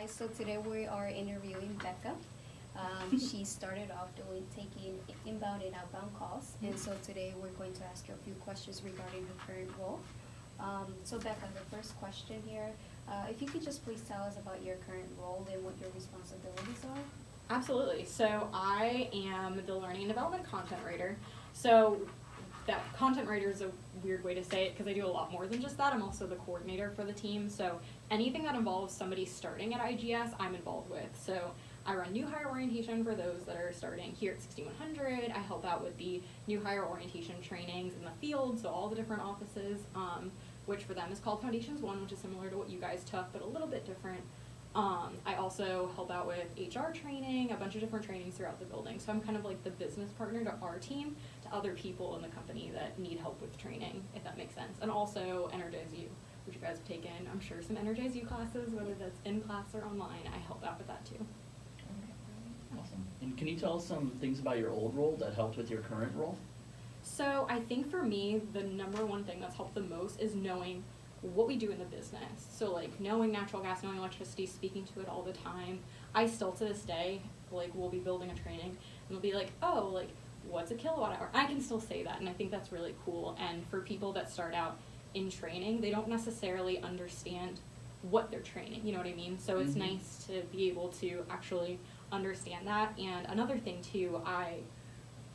guys, so today we are interviewing Becca. She started off taking inbound and outbound calls, and so today we're going to ask her a few questions regarding her current role. So Becca, the first question here, if you could just please tell us about your current role and what your responsibilities are. Absolutely. So I am the learning and development content writer. So that content writer is a weird way to say it because I do a lot more than just that. I'm also the coordinator for the team. So anything that involves somebody starting at IGS, I'm involved with. So I run new hire orientation for those that are starting here at 6100. I help out with the new hire orientation trainings in the field, so all the different offices, which for them is called Foundations 1, which is similar to what you guys took, but a little bit different. I also help out with HR training, a bunch of different trainings throughout the building. So I'm kind of like the business partner to our team, to other people in the company that need help with training, if that makes sense. And also Energize You, which you guys have taken, I'm sure, some Energize You classes, whether that's in class or online. I help out with that too. Awesome. And can you tell us some things about your old role that helped with your current role? So I think for me, the number one thing that's helped the most is knowing what we do in the business. So like knowing natural gas, knowing electricity, speaking to it all the time. I still to this day, like we'll be building a training and we'll be like, oh, like what's a kilowatt hour? I can still say that, and I think that's really cool. And for people that start out in training, they don't necessarily understand what they're training, you know what I mean? So it's nice to be able to actually understand that. And another thing too,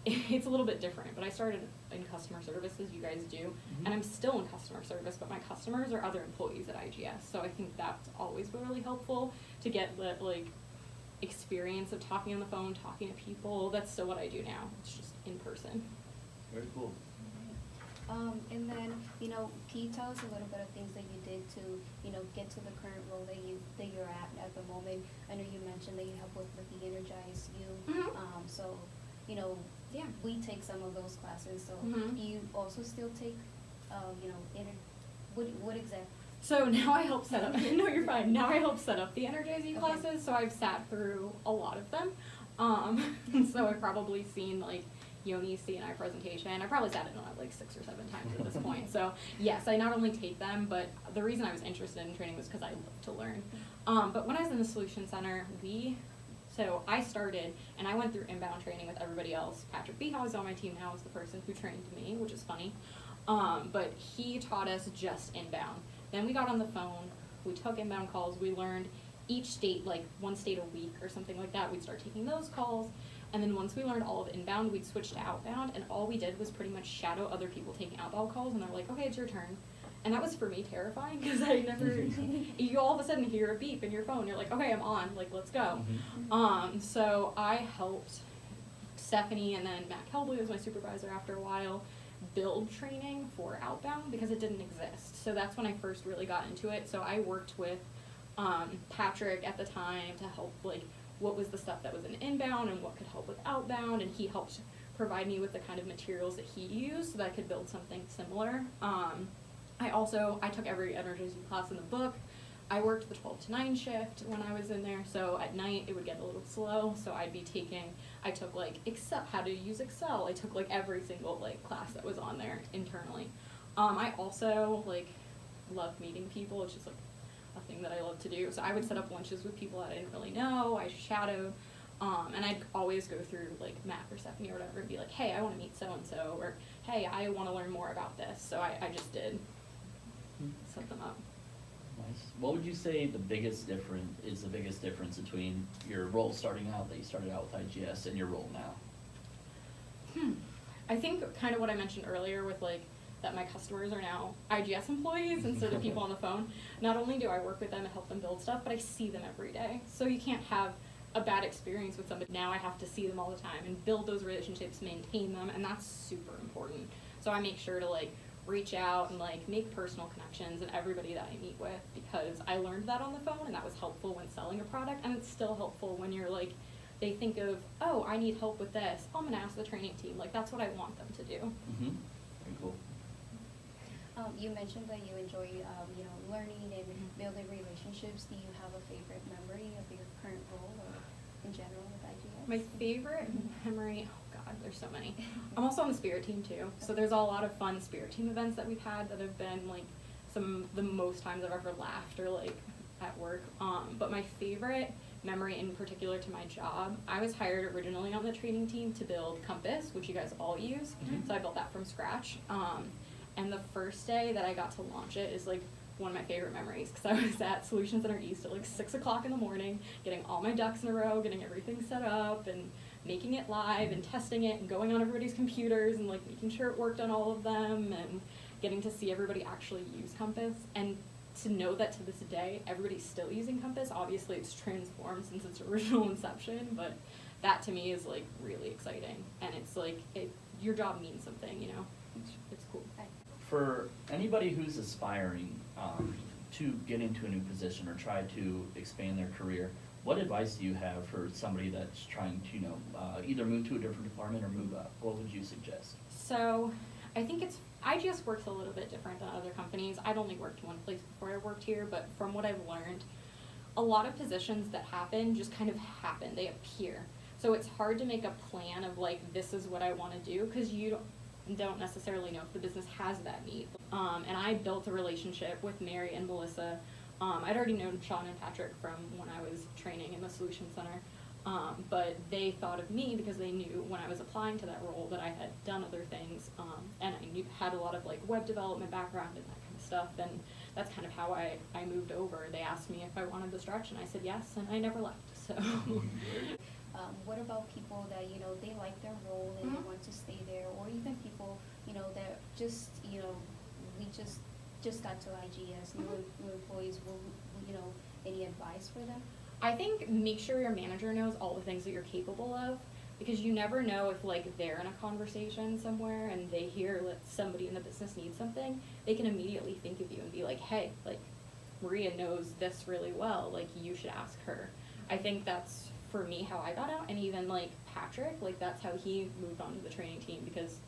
it's a little bit different, but I started in customer service as you guys do, and I'm still in customer service, but my customers are other employees at IGS. So I think that's always been really helpful to get the like experience of talking on the phone, talking to people. That's still what I do now. It's just in person. Very cool. And then, can you tell us a little bit of things that you did to, get to the current role that you're at the moment? I know you mentioned that you help with the Energize You. So, yeah, we take some of those classes. So do you also still take, what exactly? So now I help set up, no, you're fine. Now I help set up the Energize You classes. So I've sat through a lot of them. So I've probably seen like Yoni's C&I presentation. I probably sat in on it like 6 or 7 times at this point. So yes, I not only take them, but the reason I was interested in training was because I love to learn. But when I was in the Solution Center, so I started and I went through inbound training with everybody else. Patrick Behow is on my team now, is the person who trained me, which is funny. But he taught us just inbound. Then we got on the phone, we took inbound calls, we learned each state, like 1 state a week or something like that. We'd start taking those calls. And then once we learned all of inbound, we'd switch to outbound, and all we did was pretty much shadow other people taking outbound calls, and they're like, okay, it's your turn. And that was for me terrifying, because I never, you all of a sudden hear a beep in your phone, you're like, okay, I'm on, like, let's go. So I helped Stephanie, and then Matt Kelbley was my supervisor after a while, build training for outbound, because it didn't exist. So that's when I first really got into it. So I worked with Patrick at the time to help, like, what was the stuff that was in inbound and what could help with outbound, and he helped provide me with the kind of materials that he used so that I could build something similar. I took every Energize You class in the book. I worked the 12 to 9 shift when I was in there, so at night it would get a little slow, so I took like Excel, how to use Excel. I took like every single like class that was on there internally. I also like love meeting people. It's just like a thing that I love to do. So I would set up lunches with people that I didn't really know. I shadowed, and I'd always go through like Matt or Stephanie or whatever and be like, hey, I want to meet so-and-so, or hey, I want to learn more about this. So I just did set them up. Nice. What would you say the biggest difference between your role starting out, that you started out with IGS, and your role now? I think kind of what I mentioned earlier with like that my customers are now IGS employees instead of people on the phone. Not only do I work with them and help them build stuff, but I see them every day. So you can't have a bad experience with somebody. Now I have to see them all the time and build those relationships, maintain them, and that's super important. So I make sure to like reach out and like make personal connections with everybody that I meet with, because I learned that on the phone, and that was helpful when selling a product, and it's still helpful when you're like, they think of, oh, I need help with this, I'm gonna ask the training team. Like that's what I want them to do. Very cool. You mentioned that you enjoy, learning and building relationships. Do you have a favorite memory of your current role or in general with IGS? My favorite memory, oh God, there's so many. I'm also on the spirit team too. So there's a lot of fun spirit team events that we've had that have been like some of the most times I've ever laughed or like at work. But my favorite memory in particular to my job, I was hired originally on the training team to build Compass, which you guys all use. Mhm. So I built that from scratch. And the first day that I got to launch it is like one of my favorite memories, because I was at Solution Center East at like 6 o'clock in the morning, getting all my ducks in a row, getting everything set up and making it live and testing it and going on everybody's computers and like making sure it worked on all of them and getting to see everybody actually use Compass. And to know that to this day everybody's still using Compass. Obviously it's transformed since its original inception, but that to me is like really exciting, and it's like your job means something, you know. It's cool. For anybody who's aspiring to get into a new position or try to expand their career, what advice do you have for somebody that's trying to, either move to a different department or move up? What would you suggest? So I think IGS works a little bit different than other companies. I'd only worked one place before I worked here, but from what I've learned, a lot of positions that happen just kind of happen. They appear. So it's hard to make a plan of like, this is what I want to do, because you don't necessarily know if the business has that need. And I built a relationship with Mary and Melissa. I'd already known Sean and Patrick from when I was training in the Solution Center. But they thought of me because they knew when I was applying to that role that I had done other things, and I had a lot of like web development background and that kind of stuff, and that's kind of how I moved over. They asked me if I wanted to stretch, and I said yes, and I never left. So. What about people that, they like their role and they want to stay there, or even people, that just, we just got to IGS, new employees, any advice for them? I think make sure your manager knows all the things that you're capable of, because you never know if like they're in a conversation somewhere and they hear that somebody in the business needs something, they can immediately think of you and be like, hey, like Maria knows this really well, like you should ask her. I think that's for me how I got out, and even like Patrick, like that's how he moved on to the training team, because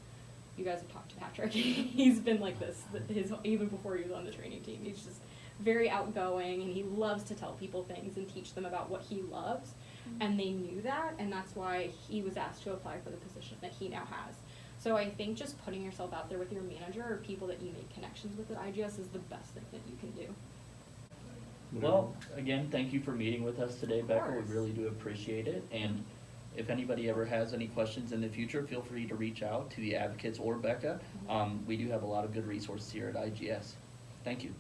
you guys have talked to Patrick. He's been like this even before he was on the training team. He's just very outgoing, and he loves to tell people things and teach them about what he loves, and they knew that, and that's why he was asked to apply for the position that he now has. So I think just putting yourself out there with your manager or people that you make connections with at IGS is the best thing that you can do. Well, again, thank you for meeting with us today, Becca. course. We really do appreciate it. And if anybody ever has any questions in the future, feel free to reach out to the advocates or Becca. We do have a lot of good resources here at IGS. Thank you.